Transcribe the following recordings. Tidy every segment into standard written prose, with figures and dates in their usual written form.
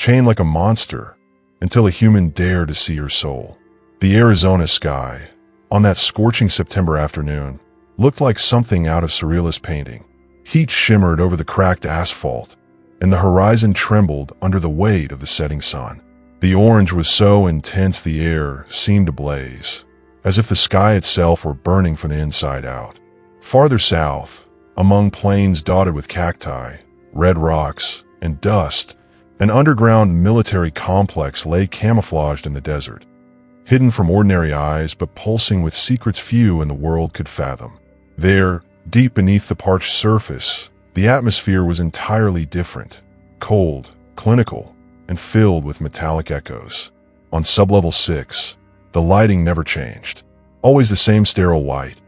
chained like a monster, until a human dared to see her soul. The Arizona sky, on that scorching September afternoon, looked like something out of surrealist painting. Heat shimmered over the cracked asphalt, and the horizon trembled under the weight of the setting sun. The orange was so intense the air seemed to blaze, as if the sky itself were burning from the inside out. Farther south, among plains dotted with cacti, red rocks, and dust, an underground military complex lay camouflaged in the desert, hidden from ordinary eyes but pulsing with secrets few in the world could fathom. There, deep beneath the parched surface, the atmosphere was entirely different, cold, clinical, and filled with metallic echoes. On sublevel 6, the lighting never changed. Always the same sterile white,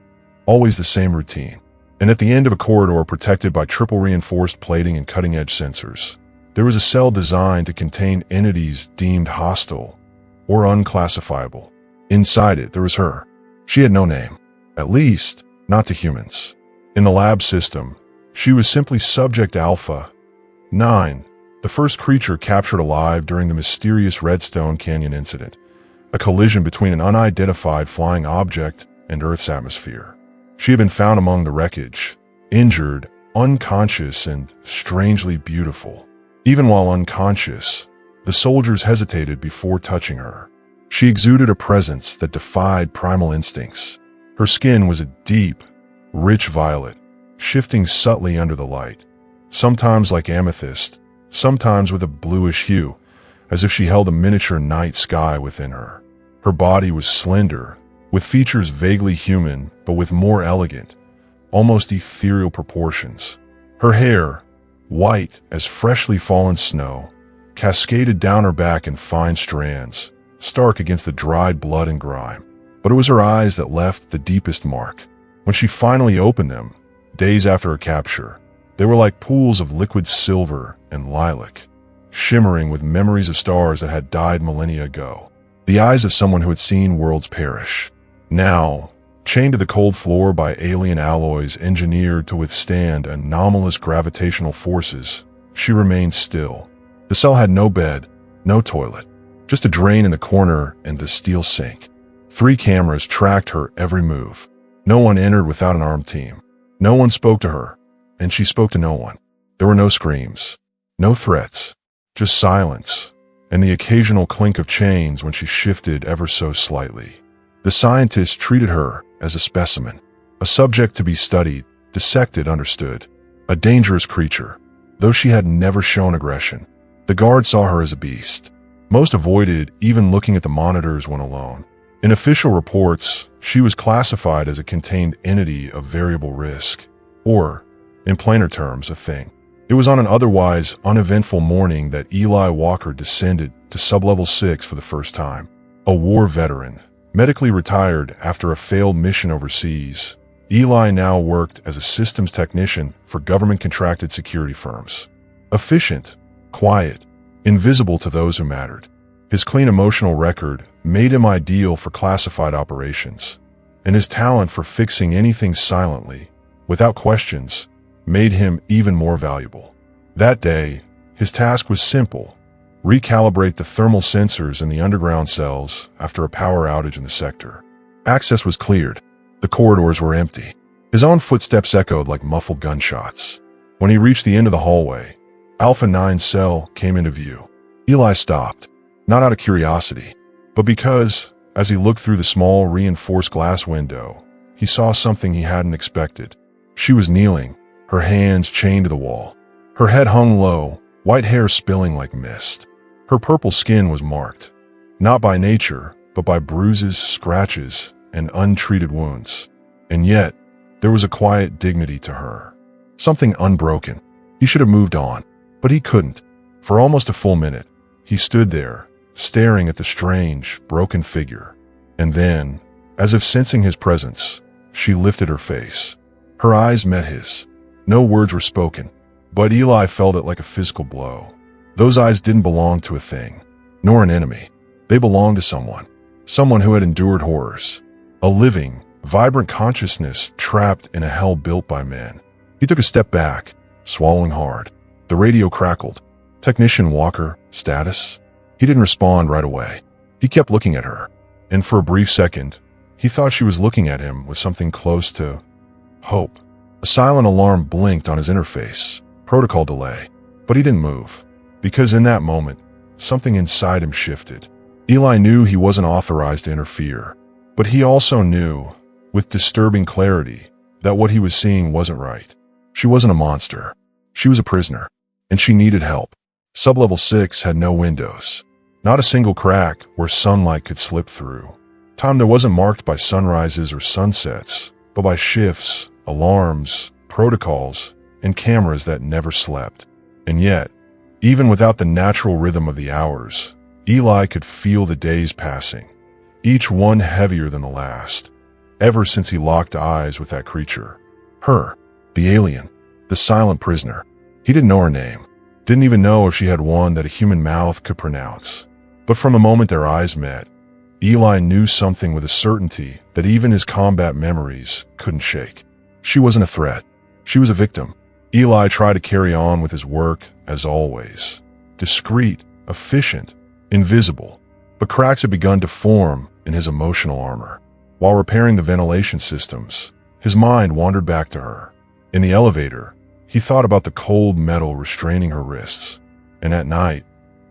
always the same routine. And at the end of a corridor protected by triple reinforced plating and cutting-edge sensors, there was a cell designed to contain entities deemed hostile or unclassifiable. Inside it, there was her. She had no name, at least not to humans. In the lab system, she was simply Subject Alpha 9, the first creature captured alive during the mysterious Redstone Canyon incident, a collision between an unidentified flying object and Earth's atmosphere. She had been found among the wreckage, injured, unconscious, and strangely beautiful. Even while unconscious, the soldiers hesitated before touching her. She exuded a presence that defied primal instincts. Her skin was a deep, rich violet, shifting subtly under the light, sometimes like amethyst, sometimes with a bluish hue, as if she held a miniature night sky within her. Her body was slender, with features vaguely human but with more elegant, almost ethereal proportions. Her hair, white as freshly fallen snow, cascaded down her back in fine strands, stark against the dried blood and grime. But it was her eyes that left the deepest mark. When she finally opened them, days after her capture, they were like pools of liquid silver and lilac, shimmering with memories of stars that had died millennia ago. The eyes of someone who had seen worlds perish. Now, chained to the cold floor by alien alloys engineered to withstand anomalous gravitational forces, she remained still. The cell had no bed, no toilet, just a drain in the corner and a steel sink. 3 cameras tracked her every move. No one entered without an armed team. No one spoke to her, and she spoke to no one. There were no screams, no threats, just silence, and the occasional clink of chains when she shifted ever so slightly. The scientists treated her as a specimen, a subject to be studied, dissected, understood, a dangerous creature, though she had never shown aggression. The guards saw her as a beast. Most avoided even looking at the monitors when alone. In official reports, she was classified as a contained entity of variable risk, or, in plainer terms, a thing. It was on an otherwise uneventful morning that Eli Walker descended to sublevel 6 for the first time. A war veteran, medically retired after a failed mission overseas, Eli now worked as a systems technician for government-contracted security firms. Efficient, quiet, invisible to those who mattered. His clean emotional record made him ideal for classified operations, and his talent for fixing anything silently, without questions, made him even more valuable. That day, his task was simple: recalibrate the thermal sensors in the underground cells after a power outage in the sector. Access was cleared. The corridors were empty. His own footsteps echoed like muffled gunshots. When he reached the end of the hallway, Alpha 9's cell came into view. Eli stopped, not out of curiosity, but because, as he looked through the small reinforced glass window, he saw something he hadn't expected. She was kneeling, her hands chained to the wall. Her head hung low, white hair spilling like mist. Her purple skin was marked, not by nature, but by bruises, scratches, and untreated wounds. And yet, there was a quiet dignity to her. Something unbroken. He should have moved on, but he couldn't. For almost a full minute, he stood there, staring at the strange, broken figure. And then, as if sensing his presence, she lifted her face. Her eyes met his. No words were spoken, but Eli felt it like a physical blow. Those eyes didn't belong to a thing, nor an enemy. They belonged to someone who had endured horrors. A living, vibrant consciousness trapped in a hell built by men. He took a step back, swallowing hard. The radio crackled. "Technician Walker, Status? He didn't respond right away. He kept looking at her, and for a brief second, he thought she was looking at him with something close to hope. A silent alarm blinked on his interface. Protocol delay. But he didn't move, because in that moment, something inside him shifted. Eli knew he wasn't authorized to interfere, but he also knew, with disturbing clarity, that what he was seeing wasn't right. She wasn't a monster. She was a prisoner, and she needed help. Sublevel 6 had no windows, not a single crack where sunlight could slip through. Time there wasn't marked by sunrises or sunsets, but by shifts, alarms, protocols, and cameras that never slept. And yet, even without the natural rhythm of the hours, Eli could feel the days passing, each one heavier than the last, ever since he locked eyes with that creature. Her, the alien, the silent prisoner. He didn't know her name, didn't even know if she had one that a human mouth could pronounce. But from the moment their eyes met, Eli knew something with a certainty that even his combat memories couldn't shake. She wasn't a threat. She was a victim. Eli tried to carry on with his work as always. Discreet, efficient, invisible. But cracks had begun to form in his emotional armor. While repairing the ventilation systems, his mind wandered back to her. In the elevator, he thought about the cold metal restraining her wrists. And at night,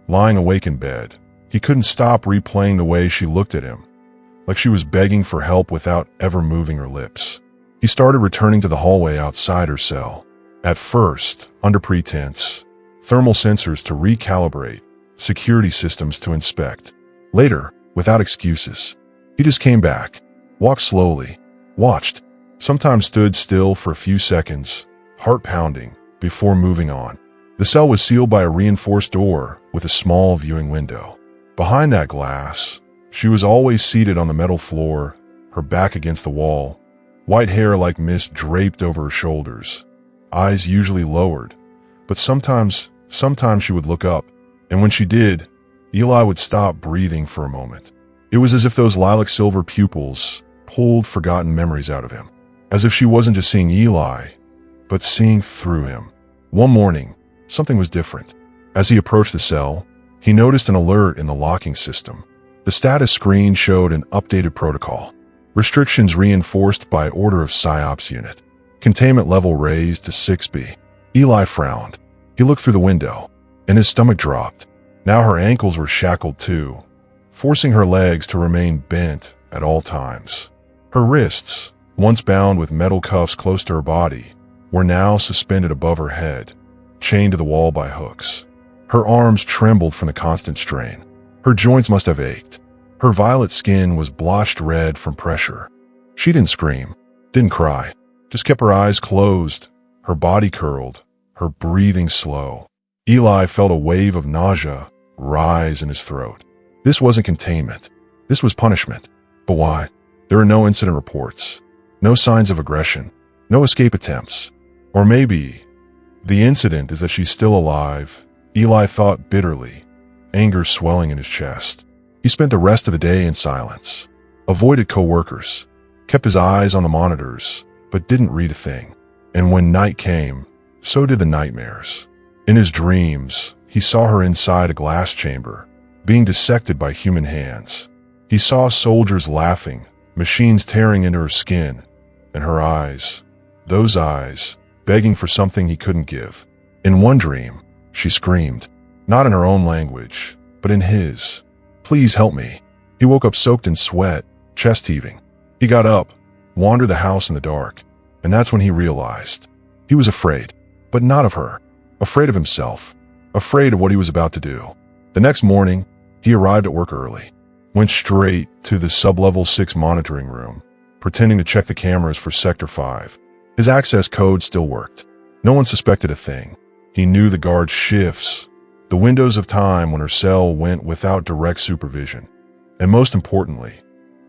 lying awake in bed, he couldn't stop replaying the way she looked at him, like she was begging for help without ever moving her lips. He started returning to the hallway outside her cell. At first, under pretense, thermal sensors to recalibrate, security systems to inspect. Later, without excuses, he just came back, walked slowly, watched, sometimes stood still for a few seconds, heart pounding, before moving on. The cell was sealed by a reinforced door with a small viewing window. Behind that glass, she was always seated on the metal floor, her back against the wall, white hair like mist draped over her shoulders, eyes usually lowered, but sometimes she would look up, and when she did, Eli would stop breathing for a moment. It was as if those lilac silver pupils pulled forgotten memories out of him, as if she wasn't just seeing Eli, but seeing through him. One morning, something was different. As he approached the cell, he noticed an alert in the locking system. The status screen showed an updated protocol. Restrictions reinforced by order of PSYOPS unit. Containment level raised to 6B. Eli frowned. He looked through the window, and his stomach dropped. Now her ankles were shackled too, forcing her legs to remain bent at all times. Her wrists, once bound with metal cuffs close to her body, were now suspended above her head, chained to the wall by hooks. Her arms trembled from the constant strain. Her joints must have ached. Her violet skin was blotched red from pressure. She didn't scream, didn't cry, just kept her eyes closed, her body curled, her breathing slow. Eli felt a wave of nausea rise in his throat. This wasn't containment. This was punishment. But why? There are no incident reports, no signs of aggression, no escape attempts. Or maybe the incident is that she's still alive. Eli thought bitterly, anger swelling in his chest. He spent the rest of the day in silence, avoided co-workers, kept his eyes on the monitors, but didn't read a thing. And when night came, so did the nightmares. In his dreams, he saw her inside a glass chamber, being dissected by human hands. He saw soldiers laughing, machines tearing into her skin, and her eyes, those eyes, begging for something he couldn't give. In one dream, she screamed, not in her own language, but in his. "Please help me." He woke up soaked in sweat, chest heaving. He got up, wandered the house in the dark, and that's when he realized. He was afraid, but not of her. Afraid of himself. Afraid of what he was about to do. The next morning, he arrived at work early. Went straight to the sublevel 6 monitoring room, pretending to check the cameras for Sector 5. His access code still worked. No one suspected a thing. He knew the guard's shifts, the windows of time when her cell went without direct supervision. And most importantly,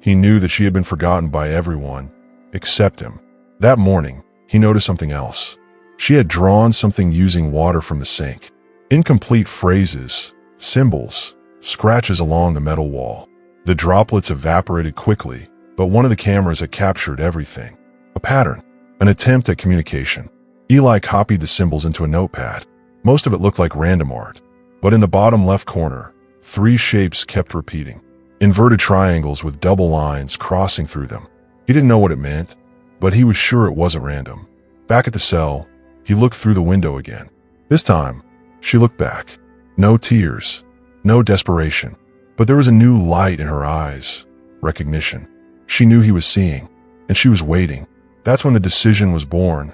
he knew that she had been forgotten by everyone except him. That morning, he noticed something else. She had drawn something using water from the sink. Incomplete phrases, symbols, scratches along the metal wall. The droplets evaporated quickly, but one of the cameras had captured everything. A pattern, an attempt at communication. Eli copied the symbols into a notepad. Most of it looked like random art. But in the bottom left corner, three shapes kept repeating. Inverted triangles with double lines crossing through them. He didn't know what it meant, but he was sure it wasn't random. Back at the cell, he looked through the window again. This time, she looked back. No tears, no desperation, but there was a new light in her eyes. Recognition. She knew he was seeing, and she was waiting. That's when the decision was born,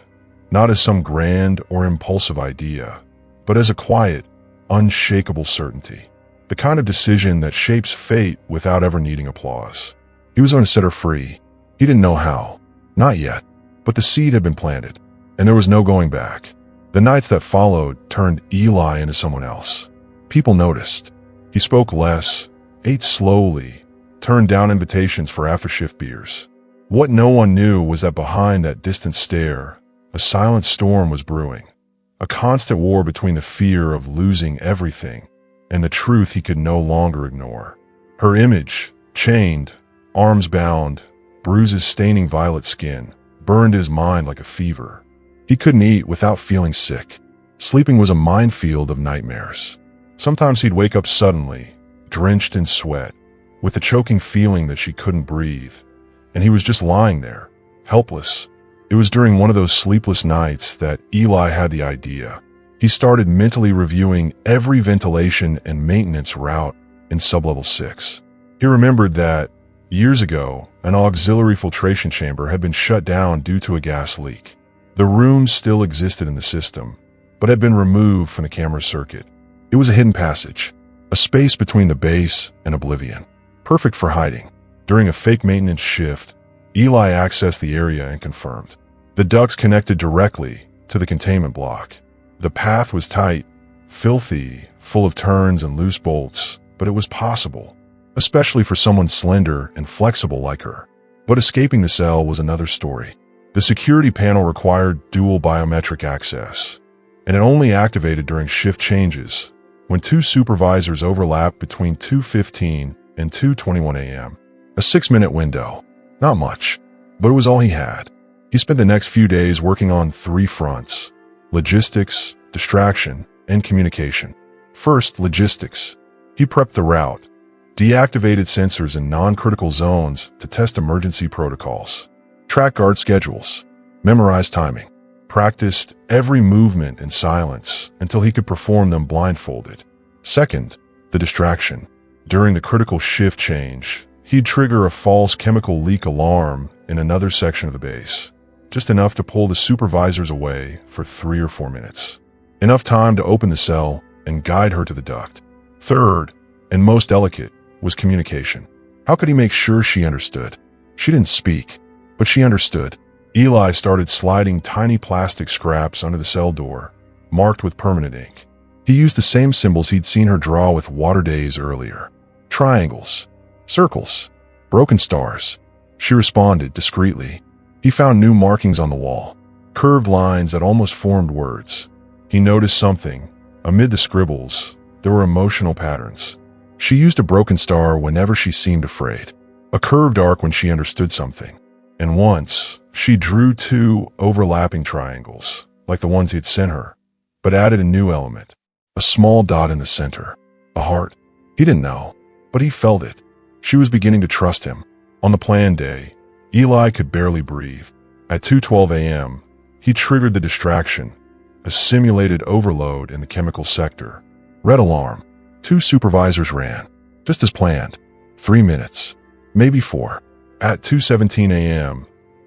not as some grand or impulsive idea, but as a quiet, unshakable certainty. The kind of decision that shapes fate without ever needing applause. He was going to set her free. He didn't know how. Not yet. But the seed had been planted, and there was no going back. The nights that followed turned Eli into someone else. People noticed. He spoke less, ate slowly, turned down invitations for after-shift beers. What no one knew was that behind that distant stare, a silent storm was brewing. A constant war between the fear of losing everything and the truth he could no longer ignore. Her image, chained, arms bound, bruises staining violet skin, burned his mind like a fever. He couldn't eat without feeling sick. Sleeping was a minefield of nightmares. Sometimes he'd wake up suddenly, drenched in sweat, with the choking feeling that she couldn't breathe, and he was just lying there, helpless. It was during one of those sleepless nights that Eli had the idea. He started mentally reviewing every ventilation and maintenance route in sublevel 6. He remembered that, years ago, an auxiliary filtration chamber had been shut down due to a gas leak. The room still existed in the system, but had been removed from the camera circuit. It was a hidden passage, a space between the base and oblivion, perfect for hiding. During a fake maintenance shift, Eli accessed the area and confirmed. The ducts connected directly to the containment block. The path was tight, filthy, full of turns and loose bolts, but it was possible, especially for someone slender and flexible like her. But escaping the cell was another story. The security panel required dual biometric access, and it only activated during shift changes, when two supervisors overlapped between 2:15 and 2:21 a.m. A 6-minute window. Not much, but it was all he had. He spent the next few days working on 3 fronts: logistics, distraction, and communication. First, logistics. He prepped the route, deactivated sensors in non-critical zones to test emergency protocols, tracked guard schedules, memorized timing, practiced every movement in silence until he could perform them blindfolded. Second, the distraction. During the critical shift change, he'd trigger a false chemical leak alarm in another section of the base, just enough to pull the supervisors away for 3 or 4 minutes. Enough time to open the cell and guide her to the duct. Third, and most delicate, was communication. How could he make sure she understood? She didn't speak, but she understood. Eli started sliding tiny plastic scraps under the cell door, marked with permanent ink. He used the same symbols he'd seen her draw with water days earlier. Triangles, circles, broken stars. She responded discreetly. He found new markings on the wall, curved lines that almost formed words. He noticed something. Amid the scribbles, there were emotional patterns. She used a broken star whenever she seemed afraid, a curved arc when she understood something. And once, she drew 2 overlapping triangles, like the ones he'd sent her, but added a new element, a small dot in the center, a heart. He didn't know, but he felt it. She was beginning to trust him. On the planned day, Eli could barely breathe. At 2:12 a.m., he triggered the distraction, a simulated overload in the chemical sector. Red alarm. 2 supervisors ran, just as planned. 3 minutes, maybe 4. At 2:17 a.m.,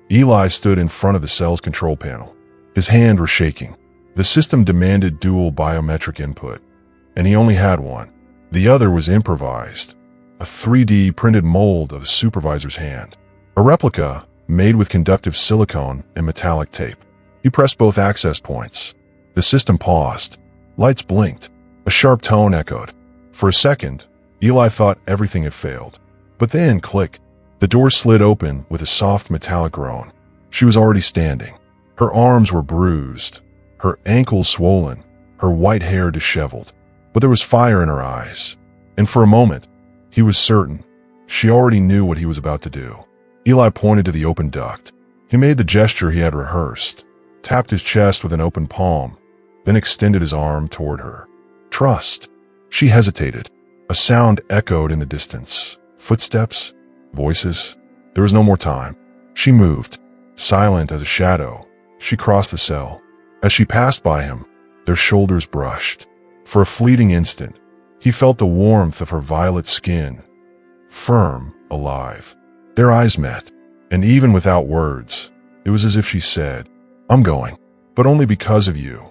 Eli stood in front of the cell's control panel. His hands were shaking. The system demanded dual biometric input, and he only had one. The other was improvised, a 3D printed mold of a supervisor's hand. A replica made with conductive silicone and metallic tape. He pressed both access points. The system paused. Lights blinked. A sharp tone echoed. For a second, Eli thought everything had failed. But then, click, the door slid open with a soft metallic groan. She was already standing. Her arms were bruised, her ankles swollen, her white hair disheveled. But there was fire in her eyes. And for a moment, he was certain she already knew what he was about to do. Eli pointed to the open duct. He made the gesture he had rehearsed, tapped his chest with an open palm, then extended his arm toward her. Trust. She hesitated. A sound echoed in the distance. Footsteps? Voices? There was no more time. She moved. Silent as a shadow, she crossed the cell. As she passed by him, their shoulders brushed. For a fleeting instant, he felt the warmth of her violet skin. Firm, alive. Their eyes met, and even without words, it was as if she said, "I'm going, but only because of you."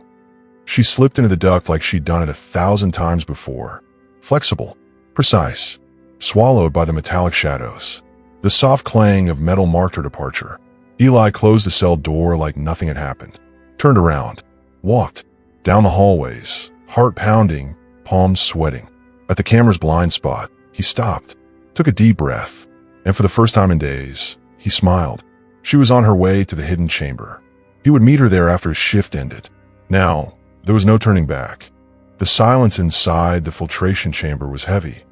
She slipped into the duct like she'd done it 1,000 times before. Flexible, precise, swallowed by the metallic shadows. The soft clang of metal marked her departure. Eli closed the cell door like nothing had happened. Turned around, walked down the hallways, heart pounding, palms sweating. At the camera's blind spot, he stopped, took a deep breath, and for the first time in days, he smiled. She was on her way to the hidden chamber. He would meet her there after his shift ended. Now, there was no turning back. The silence inside the filtration chamber was heavy,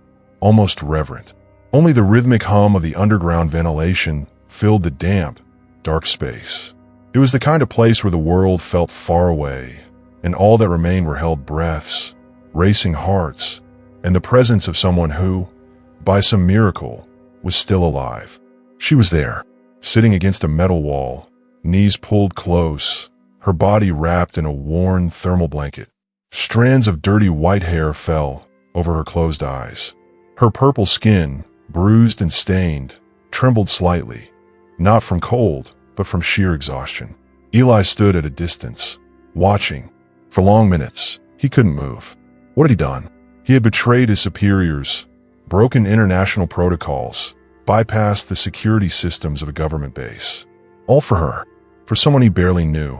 almost reverent. Only the rhythmic hum of the underground ventilation filled the damp, dark space. It was the kind of place where the world felt far away, and all that remained were held breaths, racing hearts, and the presence of someone who, by some miracle, was still alive. She was there, sitting against a metal wall, knees pulled close, her body wrapped in a worn thermal blanket. Strands of dirty white hair fell over her closed eyes. Her purple skin, bruised and stained, trembled slightly, not from cold, but from sheer exhaustion. Eli stood at a distance, watching. For long minutes, he couldn't move. What had he done? He had betrayed his superiors, broken international protocols, bypassed the security systems of a government base. All for her, for someone he barely knew,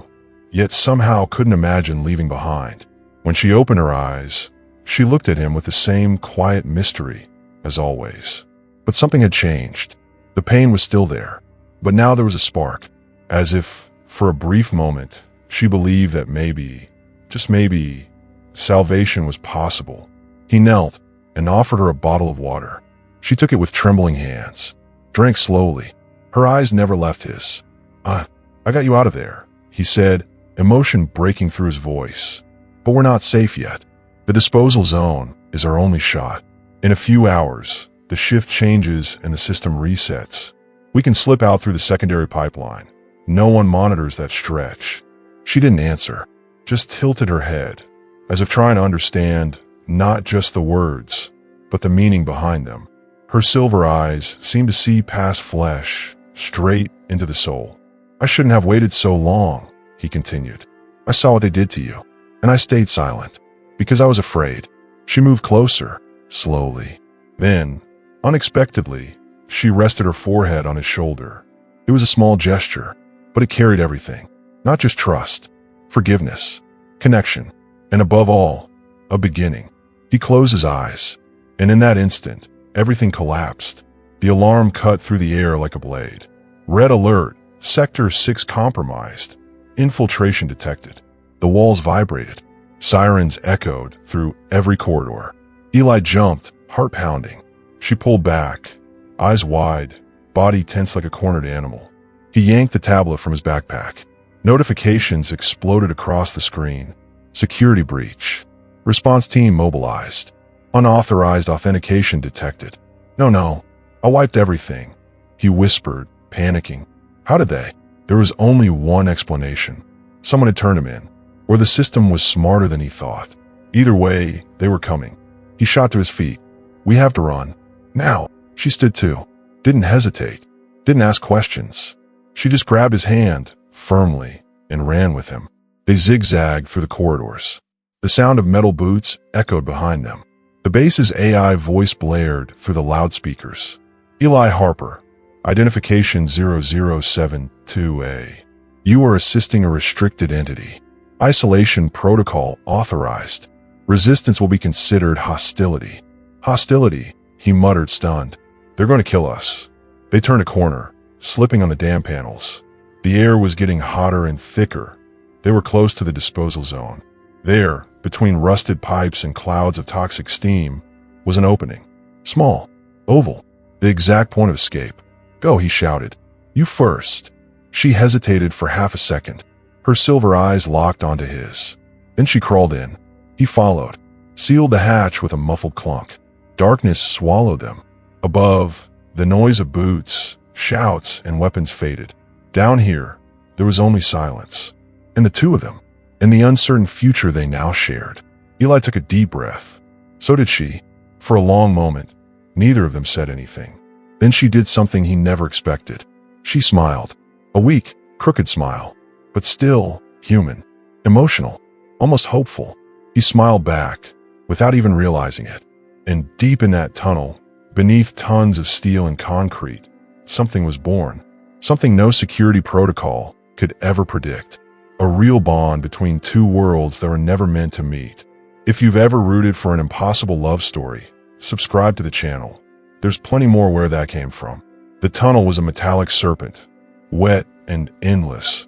yet somehow couldn't imagine leaving behind. When she opened her eyes, she looked at him with the same quiet mystery as always. But something had changed. The pain was still there, but now there was a spark, as if, for a brief moment, she believed that maybe, just maybe, salvation was possible. He knelt and offered her a bottle of water. She took it with trembling hands, drank slowly. Her eyes never left his. I got you out of there," he said, emotion breaking through his voice. "But we're not safe yet. The disposal zone is our only shot. In a few hours, the shift changes and the system resets. We can slip out through the secondary pipeline. No one monitors that stretch." She didn't answer, just tilted her head, as if trying to understand not just the words, but the meaning behind them. Her silver eyes seemed to see past flesh, straight into the soul. "I shouldn't have waited so long," he continued. "I saw what they did to you, and I stayed silent, because I was afraid." She moved closer, slowly. Then, unexpectedly, she rested her forehead on his shoulder. It was a small gesture, but it carried everything. Not just trust, forgiveness, connection, and above all, a beginning. He closed his eyes, and in that instant, everything collapsed. The alarm cut through the air like a blade. Red alert, Sector 6 compromised. Infiltration detected. The walls vibrated. Sirens echoed through every corridor. Eli jumped, heart pounding. She pulled back, eyes wide, body tense like a cornered animal. He yanked the tablet from his backpack. Notifications exploded across the screen. Security breach. Response team mobilized. Unauthorized authentication detected. No, I wiped everything," he whispered, panicking. How did they? There was only one explanation. Someone had turned him in, or the system was smarter than he thought. Either way, they were coming. He shot to his feet. "We have to run. Now." She stood too. Didn't hesitate. Didn't ask questions. She just grabbed his hand, firmly, and ran with him. They zigzagged through the corridors. The sound of metal boots echoed behind them. The base's AI voice blared through the loudspeakers. "Eli Harper, Identification 0072A. You are assisting a restricted entity. Isolation protocol authorized. Resistance will be considered hostility." "Hostility," he muttered, stunned. "They're going to kill us." They turned a corner, slipping on the dam panels. The air was getting hotter and thicker. They were close to the disposal zone. There, between rusted pipes and clouds of toxic steam, was an opening. Small, oval, the exact point of escape. "Go," he shouted. "You first." She hesitated for half a second. Her silver eyes locked onto his. Then she crawled in. He followed. sealed the hatch with a muffled clunk. Darkness swallowed them. Above, the noise of boots, shouts, and weapons faded. Down here, there was only silence. And the two of them, and the uncertain future they now shared. Eli took a deep breath. So did she. For a long moment, neither of them said anything. Then she did something he never expected. She smiled. A weak, crooked smile. But still, human. Emotional. Almost hopeful. He smiled back, without even realizing it. And deep in that tunnel, beneath tons of steel and concrete, something was born. Something no security protocol could ever predict. A real bond between two worlds that were never meant to meet. If you've ever rooted for an impossible love story, subscribe to the channel. There's plenty more where that came from. The tunnel was a metallic serpent, wet and endless,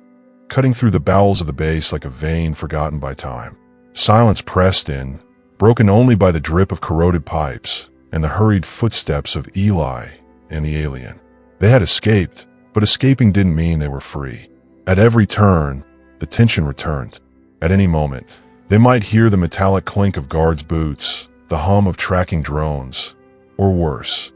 cutting through the bowels of the base like a vein forgotten by time. Silence pressed in, broken only by the drip of corroded pipes and the hurried footsteps of Eli and the alien. They had escaped, but escaping didn't mean they were free. At every turn, the tension returned. At any moment, they might hear the metallic clink of guards' boots, the hum of tracking drones, or worse,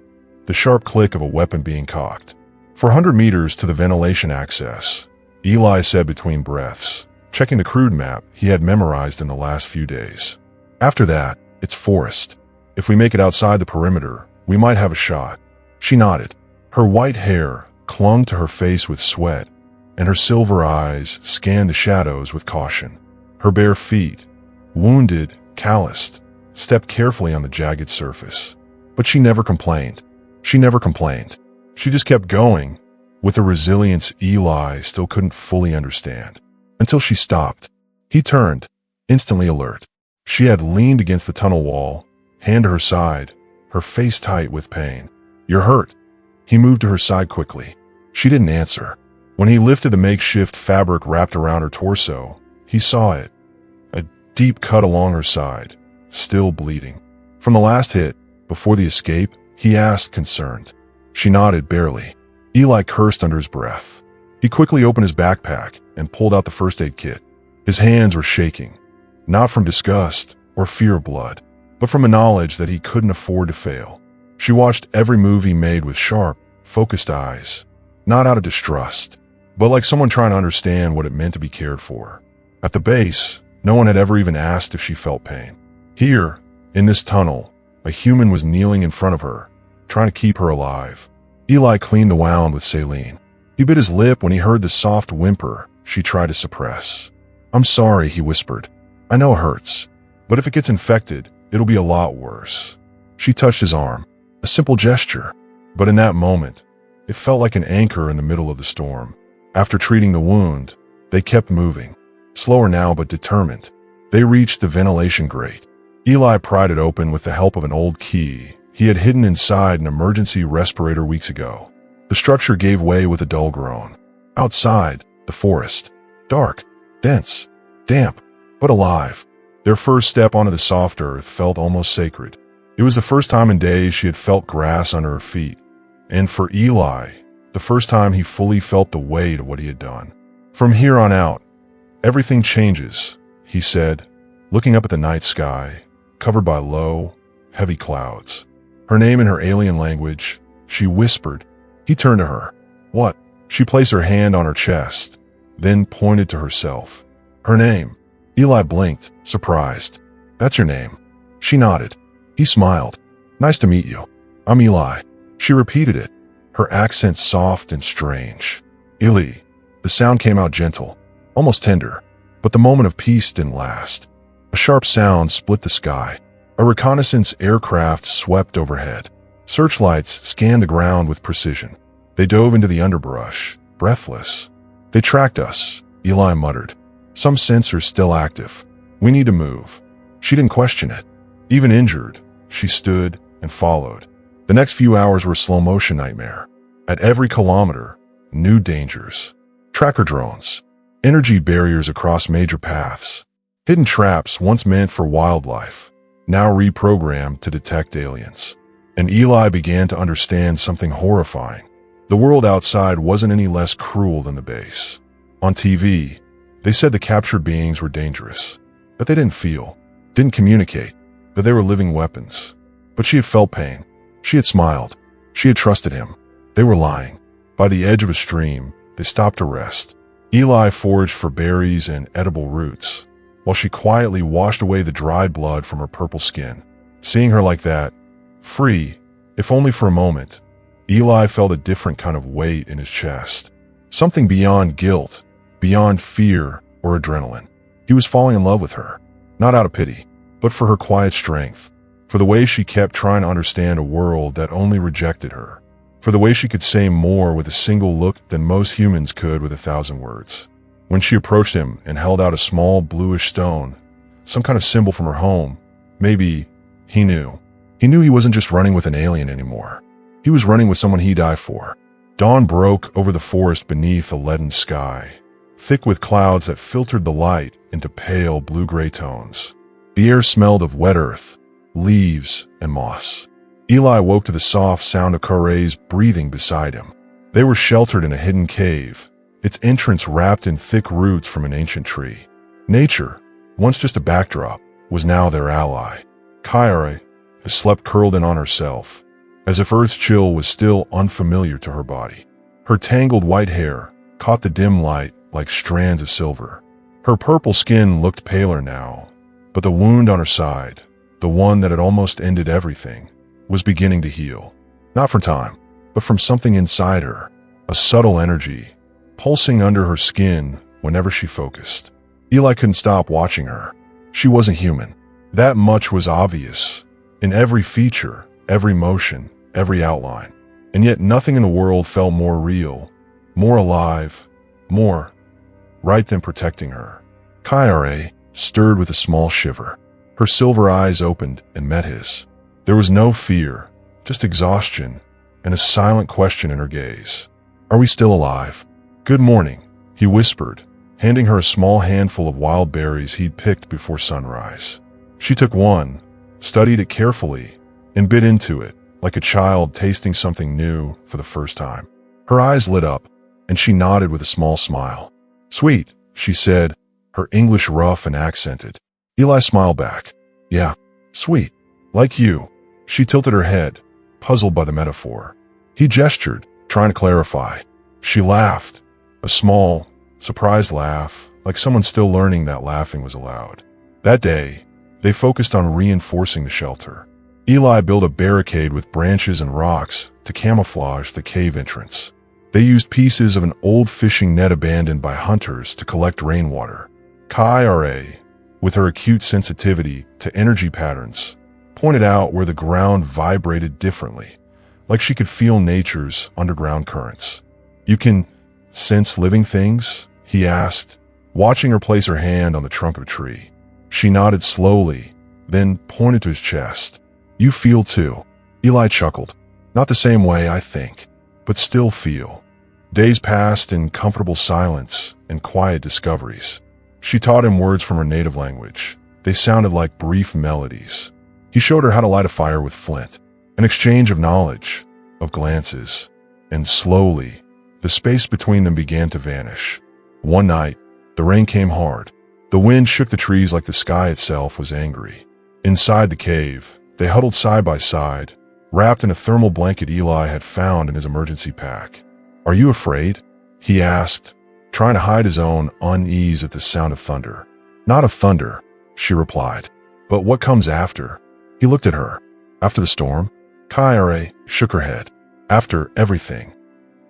the sharp click of a weapon being cocked. For 100 meters to the ventilation access, Eli said between breaths, checking the crude map he had memorized in the last few days. After that, it's forest. If we make it outside the perimeter, we might have a shot. She nodded. Her white hair clung to her face with sweat, and her silver eyes scanned the shadows with caution. Her bare feet, wounded, calloused, stepped carefully on the jagged surface. But she never complained. She never complained. She just kept going, with a resilience Eli still couldn't fully understand. Until she stopped. He turned, instantly alert. She had leaned against the tunnel wall, hand to her side, her face tight with pain. "You're hurt." He moved to her side quickly. She didn't answer. When he lifted the makeshift fabric wrapped around her torso, he saw it. A deep cut along her side, still bleeding. From the last hit, before the escape, he asked, concerned. She nodded barely. Eli cursed under his breath. He quickly opened his backpack and pulled out the first aid kit. His hands were shaking, not from disgust or fear of blood, but from a knowledge that he couldn't afford to fail. She watched every move he made with sharp, focused eyes, not out of distrust, but like someone trying to understand what it meant to be cared for. At the base, no one had ever even asked if she felt pain. Here, in this tunnel, a human was kneeling in front of her, trying to keep her alive. Eli cleaned the wound with saline. He bit his lip when he heard the soft whimper she tried to suppress. "I'm sorry," he whispered. "I know it hurts, but if it gets infected, it'll be a lot worse." She touched his arm, a simple gesture, but in that moment, it felt like an anchor in the middle of the storm. After treating the wound, they kept moving, slower now but determined. They reached the ventilation grate. Eli pried it open with the help of an old key he had hidden inside an emergency respirator weeks ago. The structure gave way with a dull groan. Outside, the forest. Dark, dense, damp, but alive. Their first step onto the soft earth felt almost sacred. It was the first time in days she had felt grass under her feet. And for Eli, the first time he fully felt the weight of what he had done. "From here on out, everything changes," he said, looking up at the night sky, covered by low, heavy clouds. Her name in her alien language, she whispered. He turned to her. "What?" She placed her hand on her chest, then pointed to herself. "Her name." Eli blinked, surprised. "That's your name." She nodded. He smiled. "Nice to meet you. I'm Eli." She repeated it, her accent soft and strange. "Eli." The sound came out gentle, almost tender, but the moment of peace didn't last. A sharp sound split the sky. A reconnaissance aircraft swept overhead. Searchlights scanned the ground with precision. They dove into the underbrush, breathless. "They tracked us," Eli muttered. "Some sensors still active. We need to move." She didn't question it. Even injured, she stood and followed. The next few hours were a slow-motion nightmare. At every kilometer, new dangers. Tracker drones, energy barriers across major paths, hidden traps once meant for wildlife, now reprogrammed to detect aliens. And Eli began to understand something horrifying. The world outside wasn't any less cruel than the base. On TV, they said the captured beings were dangerous, but they didn't feel, didn't communicate. that they were living weapons. But she had felt pain. She had smiled. She had trusted him. They were lying. By the edge of a stream, they stopped to rest. Eli foraged for berries and edible roots, while she quietly washed away the dried blood from her purple skin. Seeing her like that, free, if only for a moment, Eli felt a different kind of weight in his chest. Something beyond guilt, beyond fear or adrenaline. He was falling in love with her, not out of pity, but for her quiet strength, for the way she kept trying to understand a world that only rejected her, for the way she could say more with a single look than most humans could with 1,000 words. When she approached him and held out a small bluish stone, some kind of symbol from her home, maybe he knew. He knew he wasn't just running with an alien anymore. He was running with someone he'd die for. Dawn broke over the forest beneath a leaden sky, thick with clouds that filtered the light into pale blue-gray tones. The air smelled of wet earth, leaves, and moss. Eli woke to the soft sound of Kare's breathing beside him. They were sheltered in a hidden cave, its entrance wrapped in thick roots from an ancient tree. Nature, once just a backdrop, was now their ally. Kare slept curled in on herself, as if Earth's chill was still unfamiliar to her body. Her tangled white hair caught the dim light like strands of silver. Her purple skin looked paler now, but the wound on her side, the one that had almost ended everything, was beginning to heal. Not from time, but from something inside her, a subtle energy, pulsing under her skin whenever she focused. Eli couldn't stop watching her. She wasn't human. That much was obvious, in every feature, every motion, every outline. And yet nothing in the world felt more real, more alive, more right than protecting her. Kare stirred with a small shiver. Her silver eyes opened and met his. There was no fear, just exhaustion, and a silent question in her gaze. "Are we still alive?" "Good morning," he whispered, handing her a small handful of wild berries he'd picked before sunrise. She took one, studied it carefully, and bit into it, like a child tasting something new for the first time. Her eyes lit up, and she nodded with a small smile. "Sweet," she said, her English rough and accented. Eli smiled back. "Yeah, sweet. Like you." She tilted her head, puzzled by the metaphor. He gestured, trying to clarify. She laughed, a small, surprised laugh, like someone still learning that laughing was allowed. That day, they focused on reinforcing the shelter. Eli built a barricade with branches and rocks to camouflage the cave entrance. They used pieces of an old fishing net abandoned by hunters to collect rainwater. Kare, with her acute sensitivity to energy patterns, pointed out where the ground vibrated differently, like she could feel nature's underground currents. "You can sense living things?" he asked, watching her place her hand on the trunk of a tree. She nodded slowly, then pointed to his chest. "You feel too." Eli chuckled. "Not the same way, I think, but still feel." Days passed in comfortable silence and quiet discoveries. She taught him words from her native language. They sounded like brief melodies. He showed her how to light a fire with flint, an exchange of knowledge, of glances, and slowly, the space between them began to vanish. One night, the rain came hard. The wind shook the trees like the sky itself was angry. Inside the cave, they huddled side by side, wrapped in a thermal blanket Eli had found in his emergency pack. "Are you afraid?" he asked, trying to hide his own unease at the sound of thunder. "Not of thunder," she replied, "but what comes after." He looked at her. "After the storm?" Kare shook her head. "After everything."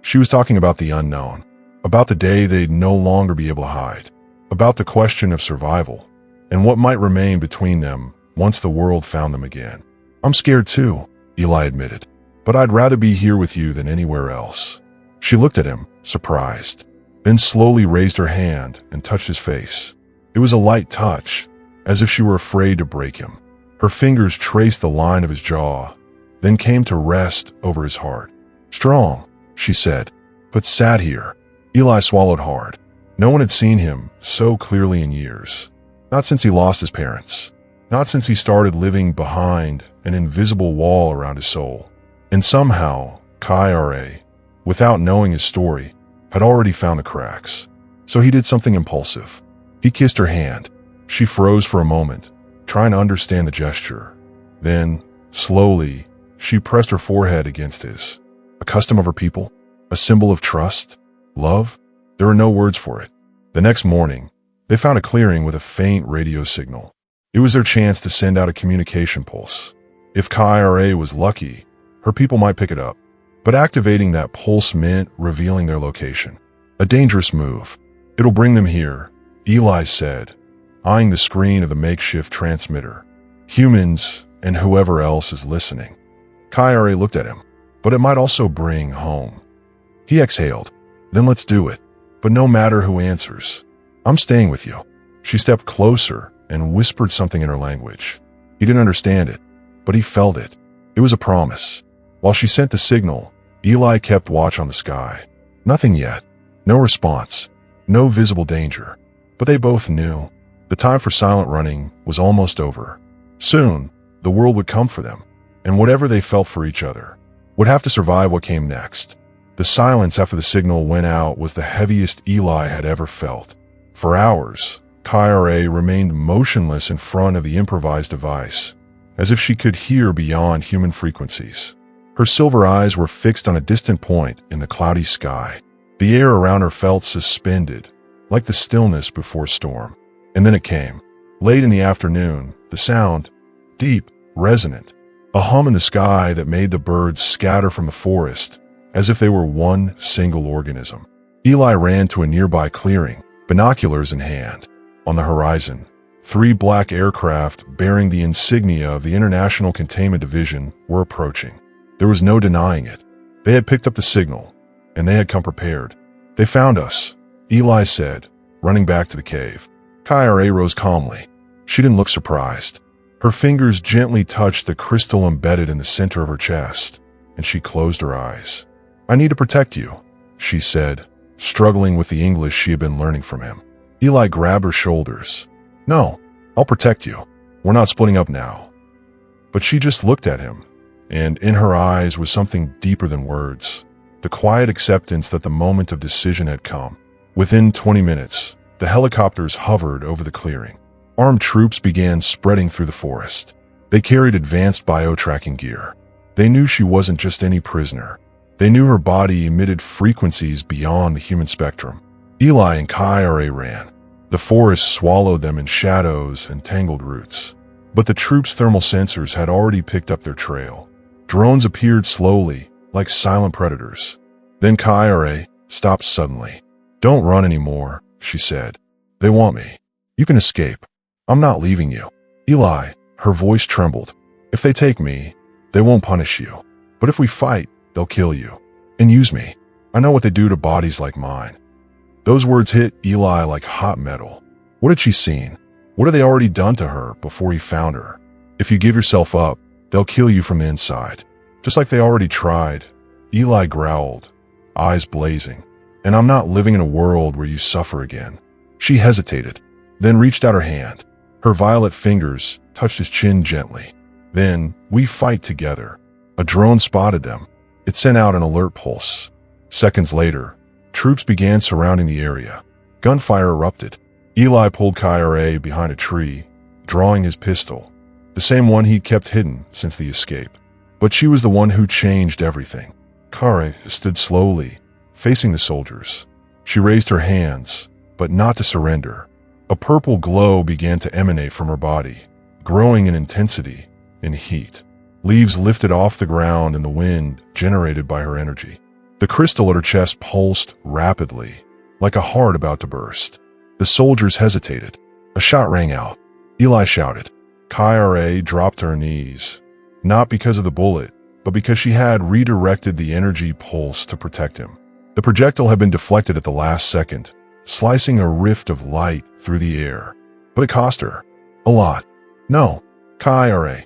She was talking about the unknown, about the day they'd no longer be able to hide, about the question of survival, and what might remain between them once the world found them again. "I'm scared too," Eli admitted, "but I'd rather be here with you than anywhere else." She looked at him, surprised, then slowly raised her hand and touched his face. It was a light touch, as if she were afraid to break him. Her fingers traced the line of his jaw, then came to rest over his heart. "Strong," she said, "but sad here." Eli swallowed hard. No one had seen him so clearly in years. Not since he lost his parents. Not since he started living behind an invisible wall around his soul. And somehow, Kare, without knowing his story, had already found the cracks. So he did something impulsive. He kissed her hand. She froze for a moment, trying to understand the gesture, Then, slowly, she pressed her forehead against his. A custom of her people? A symbol of trust? Love? There were no words for it. The next morning, they found a clearing with a faint radio signal. It was their chance to send out a communication pulse. If Kyra was lucky, her people might pick it up. But activating that pulse meant revealing their location. A dangerous move. It'll bring them here, Eli said, eyeing the screen of the makeshift transmitter. Humans and whoever else is listening. Kyra looked at him. But it might also bring home. He exhaled. Then let's do it. But no matter who answers, I'm staying with you. She stepped closer and whispered something in her language. He didn't understand it, but he felt it. It was a promise. While she sent the signal, Eli kept watch on the sky. Nothing yet. No response. No visible danger. But they both knew. The time for silent running was almost over. Soon, the world would come for them, and whatever they felt for each other would have to survive what came next. The silence after the signal went out was the heaviest Eli had ever felt. For hours, Kyra remained motionless in front of the improvised device, as if she could hear beyond human frequencies. Her silver eyes were fixed on a distant point in the cloudy sky. The air around her felt suspended, like the stillness before storm. And then it came. Late in the afternoon, the sound, deep, resonant, a hum in the sky that made the birds scatter from the forest, as if they were one single organism. Eli ran to a nearby clearing, binoculars in hand. On the horizon, 3 black aircraft bearing the insignia of the International Containment Division were approaching. There was no denying it. They had picked up the signal, and they had come prepared. They found us, Eli said, running back to the cave. Kyra rose calmly. She didn't look surprised. Her fingers gently touched the crystal embedded in the center of her chest, and she closed her eyes. I need to protect you, she said, struggling with the English she had been learning from him. Eli grabbed her shoulders. No, I'll protect you. We're not splitting up now. But she just looked at him, and in her eyes was something deeper than words. The quiet acceptance that the moment of decision had come. Within 20 minutes, the helicopters hovered over the clearing. Armed troops began spreading through the forest. They carried advanced bio-tracking gear. They knew she wasn't just any prisoner. They knew her body emitted frequencies beyond the human spectrum. Eli and Kyra ran. The forest swallowed them in shadows and tangled roots. But the troops' thermal sensors had already picked up their trail. Drones appeared slowly, like silent predators. Then Kyra stopped suddenly. Don't run anymore, she said. They want me. You can escape. I'm not leaving you. Eli, her voice trembled. If they take me, they won't punish you. But if we fight, they'll kill you. And use me. I know what they do to bodies like mine. Those words hit Eli like hot metal. What had she seen? What had they already done to her before he found her? If you give yourself up, they'll kill you from the inside. Just like they already tried. Eli growled, eyes blazing. And I'm not living in a world where you suffer again. She hesitated, then reached out her hand. Her violet fingers touched his chin gently. Then, we fight together. A drone spotted them. It sent out an alert pulse. Seconds later, troops began surrounding the area. Gunfire erupted. Eli pulled Kyra behind a tree, drawing his pistol, the same one he'd kept hidden since the escape. But she was the one who changed everything. Kyra stood slowly, facing the soldiers. She raised her hands, but not to surrender. A purple glow began to emanate from her body, growing in intensity, in heat. Leaves lifted off the ground in the wind generated by her energy. The crystal at her chest pulsed rapidly, like a heart about to burst. The soldiers hesitated. A shot rang out. Eli shouted. Kyra dropped to her knees, not because of the bullet, but because she had redirected the energy pulse to protect him. The projectile had been deflected at the last second, slicing a rift of light through the air. But it cost her. A lot. No, Kyra.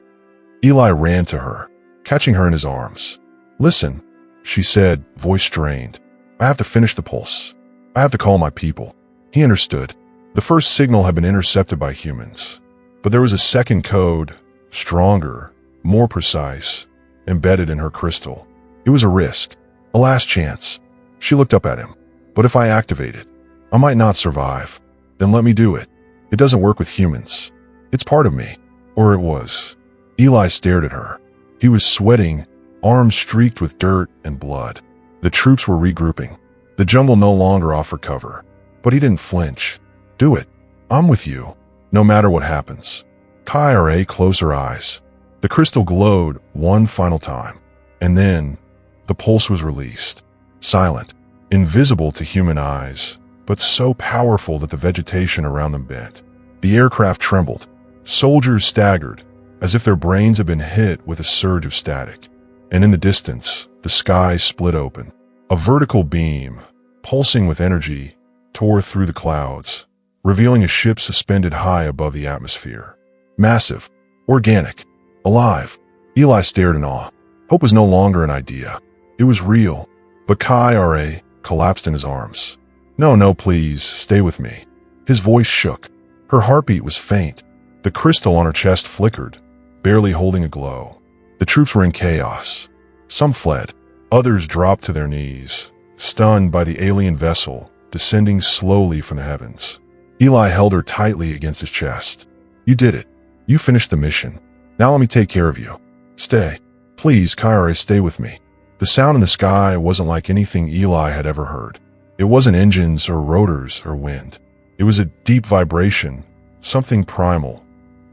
Eli ran to her, catching her in his arms. Listen, she said, voice strained. I have to finish the pulse. I have to call my people. He understood. The first signal had been intercepted by humans. But there was a second code, stronger, more precise, embedded in her crystal. It was a risk, a last chance. She looked up at him. But if I activate it, I might not survive. Then let me do it. It doesn't work with humans. It's part of me. Or it was. Eli stared at her. He was sweating, arms streaked with dirt and blood. The troops were regrouping. The jungle no longer offered cover. But he didn't flinch. "Do it. I'm with you, no matter what happens." Kyra closed her eyes. The crystal glowed one final time. And then, the pulse was released. Silent, invisible to human eyes, but so powerful that the vegetation around them bent. The aircraft trembled. Soldiers staggered, as if their brains had been hit with a surge of static. And in the distance, the sky split open. A vertical beam, pulsing with energy, tore through the clouds, revealing a ship suspended high above the atmosphere. Massive, organic, alive. Eli stared in awe. Hope was no longer an idea. It was real. But Kyra collapsed in his arms. No, please, stay with me." His voice shook. Her heartbeat was faint. The crystal on her chest flickered, barely holding a glow. The troops were in chaos. Some fled. Others dropped to their knees, stunned by the alien vessel descending slowly from the heavens. Eli held her tightly against his chest. "You did it. You finished the mission. Now let me take care of you. Stay. Please, Kyra, stay with me." The sound in the sky wasn't like anything Eli had ever heard. It wasn't engines or rotors or wind. It was a deep vibration, something primal,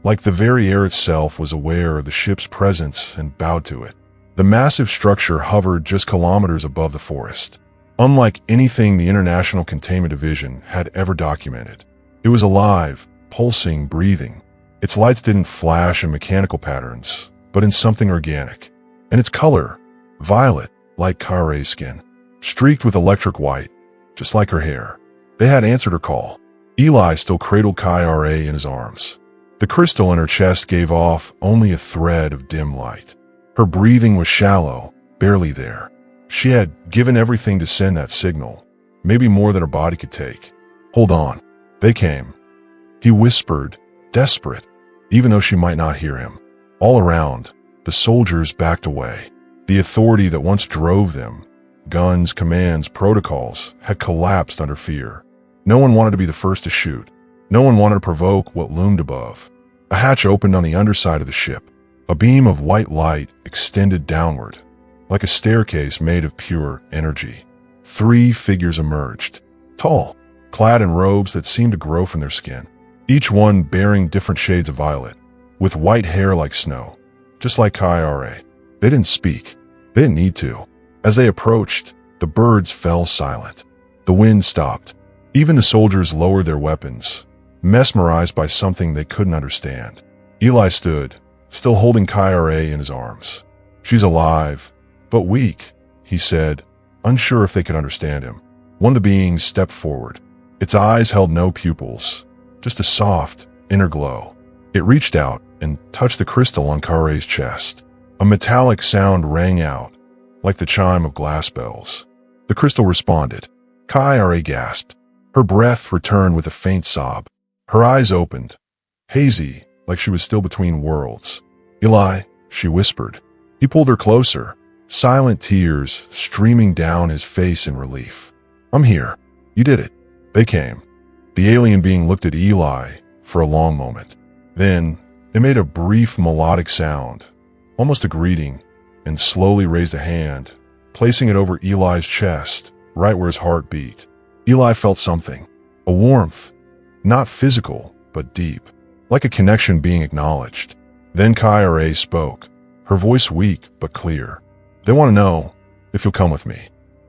like the very air itself was aware of the ship's presence and bowed to it. The massive structure hovered just kilometers above the forest, unlike anything the International Containment Division had ever documented. It was alive, pulsing, breathing. Its lights didn't flash in mechanical patterns, but in something organic. And its color, violet, like Kyra's skin, streaked with electric white, just like her hair. They had answered her call. Eli still cradled Kyra in his arms. The crystal in her chest gave off only a thread of dim light. Her breathing was shallow, barely there. She had given everything to send that signal, maybe more than her body could take. "Hold on." They came. He whispered, desperate, even though she might not hear him. All around, the soldiers backed away. The authority that once drove them, guns, commands, protocols, had collapsed under fear. No one wanted to be the first to shoot. No one wanted to provoke what loomed above. A hatch opened on the underside of the ship. A beam of white light extended downward, like a staircase made of pure energy. 3 figures emerged, tall, clad in robes that seemed to grow from their skin, each one bearing different shades of violet, with white hair like snow, just like Kyra. They didn't speak. They didn't need to. As they approached, the birds fell silent. The wind stopped. Even the soldiers lowered their weapons, mesmerized by something they couldn't understand. Eli stood, still holding Kyra in his arms. "She's alive, but weak," he said, unsure if they could understand him. One of the beings stepped forward. Its eyes held no pupils, just a soft, inner glow. It reached out and touched the crystal on Kyra's chest. A metallic sound rang out, like the chime of glass bells. The crystal responded. Kyra gasped. Her breath returned with a faint sob. Her eyes opened, hazy, like she was still between worlds. "Eli," she whispered. He pulled her closer, silent tears streaming down his face in relief. "I'm here. You did it." They came. The alien being looked at Eli for a long moment. Then, it made a brief melodic sound, almost a greeting, and slowly raised a hand, placing it over Eli's chest, right where his heart beat. Eli felt something, a warmth, not physical, but deep, like a connection being acknowledged. Then Kyra spoke, her voice weak but clear. "They want to know if you'll come with me."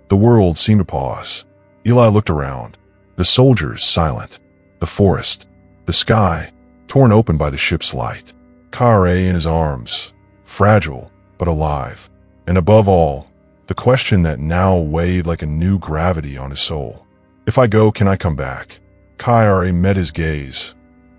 The world seemed to pause. Eli looked around. The soldiers silent. The forest. The sky, torn open by the ship's light. Kyra in his arms, fragile but alive. And above all, the question that now weighed like a new gravity on his soul. "If I go, can I come back?" Kyra met his gaze,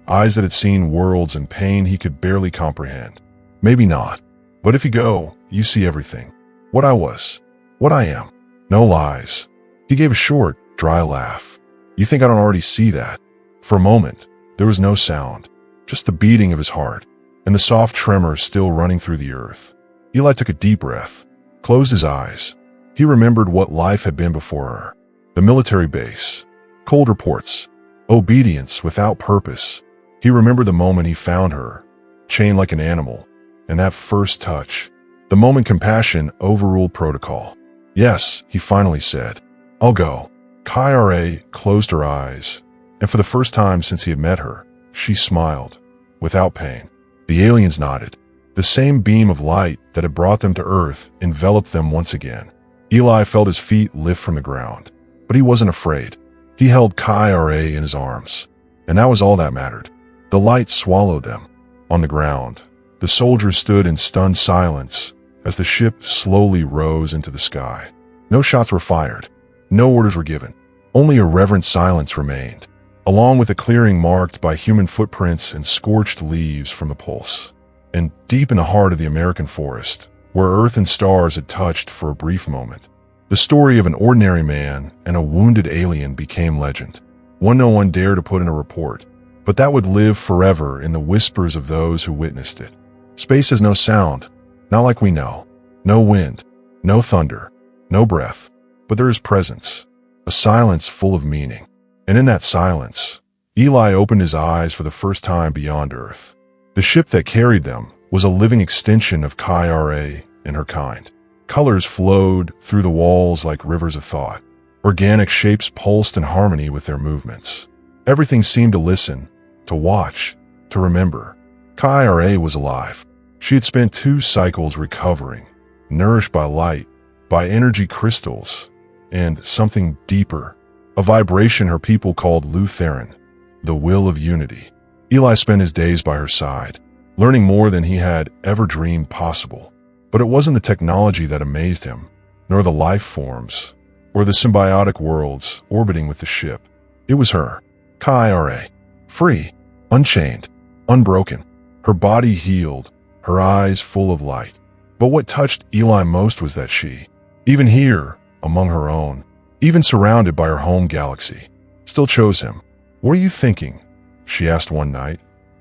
eyes that had seen worlds and pain he could barely comprehend. "Maybe not. But if you go, you see everything. What I was. What I am. No lies." He gave a short, dry laugh. "You think I don't already see that?" For a moment, there was no sound, just the beating of his heart, and the soft tremor still running through the earth. Eli took a deep breath, closed his eyes. He remembered what life had been before her. The military base, cold reports, obedience without purpose. He remembered the moment he found her, chained like an animal, And that first touch, the moment compassion overruled protocol. Yes, he finally said. I'll go. Kyra closed her eyes, and for the first time since he had met her, she smiled, without pain. The aliens nodded. The same beam of light that had brought them to Earth enveloped them once again. Eli felt his feet lift from the ground, but he wasn't afraid. He held Kyra in his arms, and that was all that mattered. The light swallowed them. On the ground, the soldiers stood in stunned silence as the ship slowly rose into the sky. No shots were fired. No orders were given. Only a reverent silence remained, along with a clearing marked by human footprints and scorched leaves from the pulse. And deep in the heart of the American forest, where earth and stars had touched for a brief moment, the story of an ordinary man and a wounded alien became legend. One no one dared to put in a report, but that would live forever in the whispers of those who witnessed it. Space has no sound, not like we know. No wind, no thunder, no breath, but there is presence, a silence full of meaning. And in that silence, Eli opened his eyes for the first time beyond Earth. The ship that carried them was a living extension of Kyra and her kind. Colors flowed through the walls like rivers of thought. Organic shapes pulsed in harmony with their movements. Everything seemed to listen, to watch, to remember. Kyra was alive. She had spent 2 cycles recovering, nourished by light, by energy crystals, and something deeper, a vibration her people called Lutheran, the will of unity. Eli spent his days by her side, learning more than he had ever dreamed possible. But it wasn't the technology that amazed him, nor the life forms, or the symbiotic worlds orbiting with the ship. It was her, Kyra, free, unchained, unbroken, her body healed, her eyes full of light. But what touched Eli most was that she, even here, among her own, even surrounded by her home galaxy, still chose him. What are you thinking? She asked one night,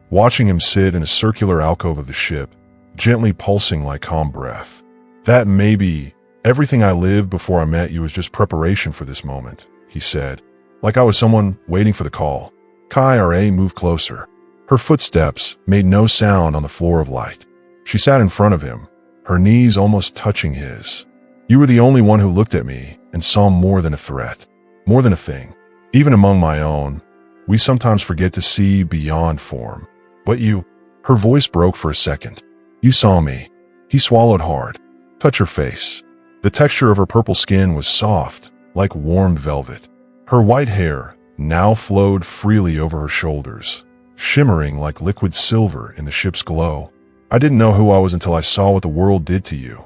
watching him sit in a circular alcove of the ship, gently pulsing like calm breath. That maybe everything I lived before I met you was just preparation for this moment, he said, like I was someone waiting for the call. Kyra moved closer. Her footsteps made no sound on the floor of light. She sat in front of him, her knees almost touching his. You were the only one who looked at me and saw more than a threat, more than a thing. Even among my own, we sometimes forget to see beyond form. But you, her voice broke for a second. You saw me. He swallowed hard. Touch her face. The texture of her purple skin was soft, like warm velvet. Her white hair now flowed freely over her shoulders, shimmering like liquid silver in the ship's glow. I didn't know who I was until I saw what the world did to you,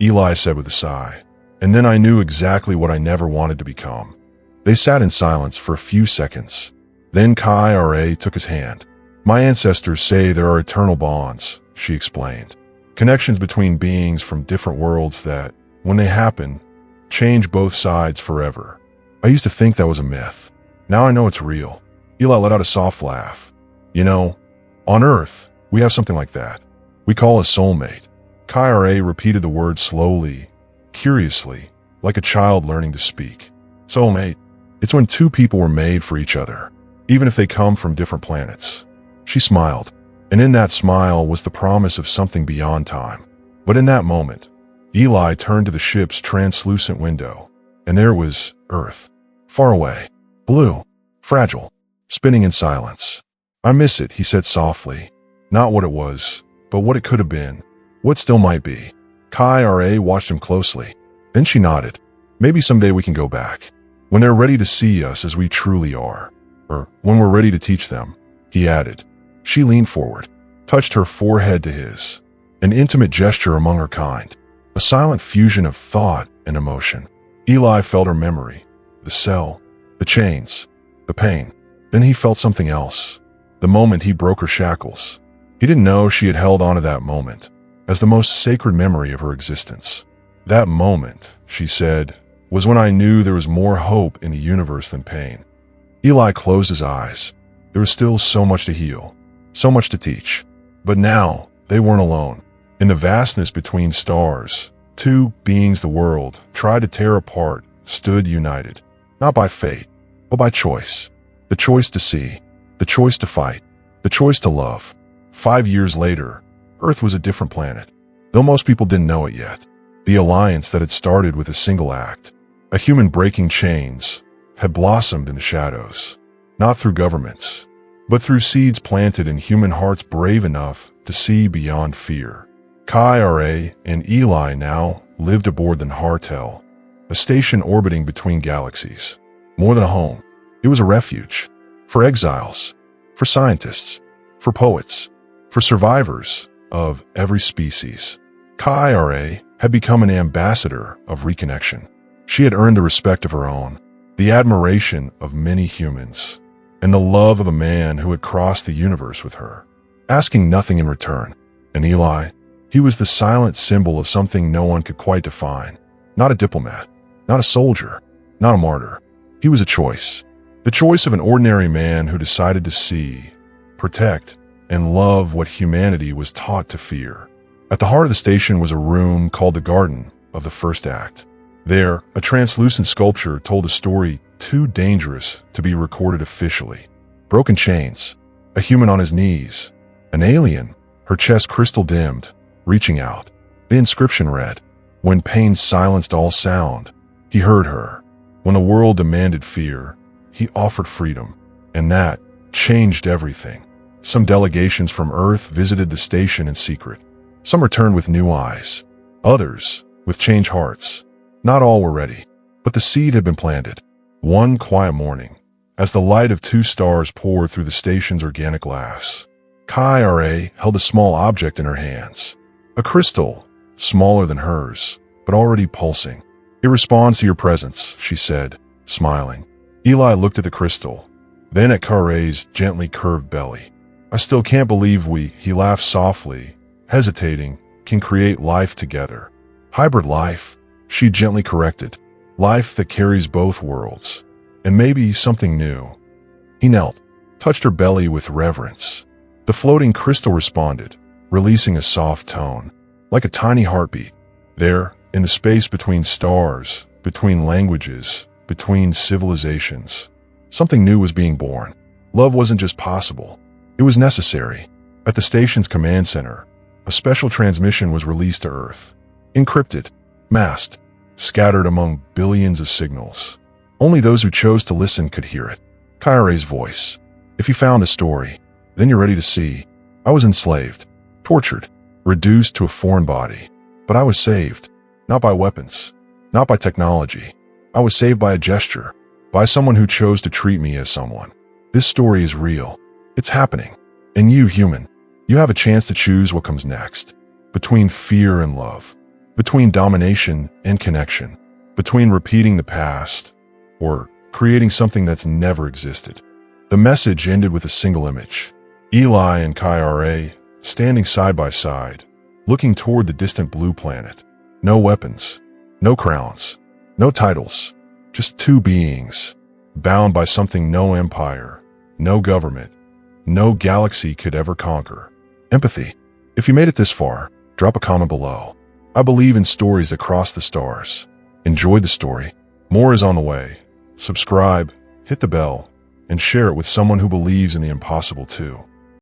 Eli said with a sigh. And then I knew exactly what I never wanted to become. They sat in silence for a few seconds. Then Kyra took his hand. My ancestors say there are eternal bonds, she explained. Connections between beings from different worlds that, when they happen, change both sides forever. I used to think that was a myth. Now I know it's real. Eli let out a soft laugh. You know, on Earth, we have something like that. We call a soulmate. Kyra repeated the word slowly, curiously, like a child learning to speak. Soulmate. It's when 2 people were made for each other, even if they come from different planets. She smiled, and in that smile was the promise of something beyond time. But in that moment, Eli turned to the ship's translucent window, and there was Earth, far away, blue, fragile, spinning in silence. I miss it, he said softly. Not what it was, but what it could have been, what still might be. Kyra watched him closely. Then she nodded. Maybe someday we can go back, when they're ready to see us as we truly are. Or when we're ready to teach them, he added. She leaned forward, touched her forehead to his, an intimate gesture among her kind, a silent fusion of thought and emotion. Eli felt her memory, the cell, the chains, the pain. Then he felt something else, the moment he broke her shackles. He didn't know she had held on to that moment as the most sacred memory of her existence. That moment, she said, was when I knew there was more hope in the universe than pain. Eli closed his eyes. There was still so much to heal, so much to teach. But now, they weren't alone. In the vastness between stars, 2 beings the world tried to tear apart stood united, not by fate, but by choice. The choice to see, the choice to fight, the choice to love. 5 years later, Earth was a different planet, though most people didn't know it yet. The alliance that had started with a single act, a human breaking chains, had blossomed in the shadows, not through governments, but through seeds planted in human hearts brave enough to see beyond fear. Chi-Ra and Eli now lived aboard the Hartel, a station orbiting between galaxies. More than a home, it was a refuge for exiles, for scientists, for poets, for survivors of every species. Chi-Ra had become an ambassador of reconnection. She had earned the respect of her own, the admiration of many humans, and the love of a man who had crossed the universe with her, asking nothing in return. And Eli, he was the silent symbol of something no one could quite define. Not a diplomat, not a soldier, not a martyr. He was a choice. The choice of an ordinary man who decided to see, protect, and love what humanity was taught to fear. At the heart of the station was a room called the Garden of the First Act. There, a translucent sculpture told a story too dangerous to be recorded officially. Broken chains, a human on his knees, an alien, her chest crystal dimmed, reaching out. The inscription read, "When pain silenced all sound, he heard her. When the world demanded fear, he offered freedom." And that changed everything. Some delegations from Earth visited the station in secret. Some returned with new eyes, others with changed hearts. Not all were ready, but the seed had been planted. One quiet morning, as the light of 2 stars poured through the station's organic glass, Chi-Ra held a small object in her hands. A crystal, smaller than hers, but already pulsing. "It responds to your presence," she said, smiling. Eli looked at the crystal, then at Chi-Ra's gently curved belly. "I still can't believe he laughed softly, hesitating, can create life together. Hybrid life," she gently corrected. "Life that carries both worlds. And maybe something new." He knelt, touched her belly with reverence. The floating crystal responded, releasing a soft tone, like a tiny heartbeat. There, in the space between stars, between languages, between civilizations, something new was being born. Love wasn't just possible, it was necessary. At the station's command center, a special transmission was released to Earth. Encrypted, masked, scattered among billions of signals. Only those who chose to listen could hear it. Chi-Ra's voice. "If you found the story, then you're ready to see. I was enslaved, tortured, reduced to a foreign body. But I was saved, not by weapons, not by technology. I was saved by a gesture, by someone who chose to treat me as someone. This story is real. It's happening. And you, human, you have a chance to choose what comes next. Between fear and love, between domination and connection, between repeating the past or creating something that's never existed." The message ended with a single image. Eli and Chi-Ra standing side by side, looking toward the distant blue planet. No weapons, no crowns, no titles, just 2 beings, bound by something no empire, no government, no galaxy could ever conquer. Empathy. If you made it this far, drop a comment below. I believe in stories that cross the stars. Enjoyed the story? More is on the way. Subscribe, hit the bell, and share it with someone who believes in the impossible too.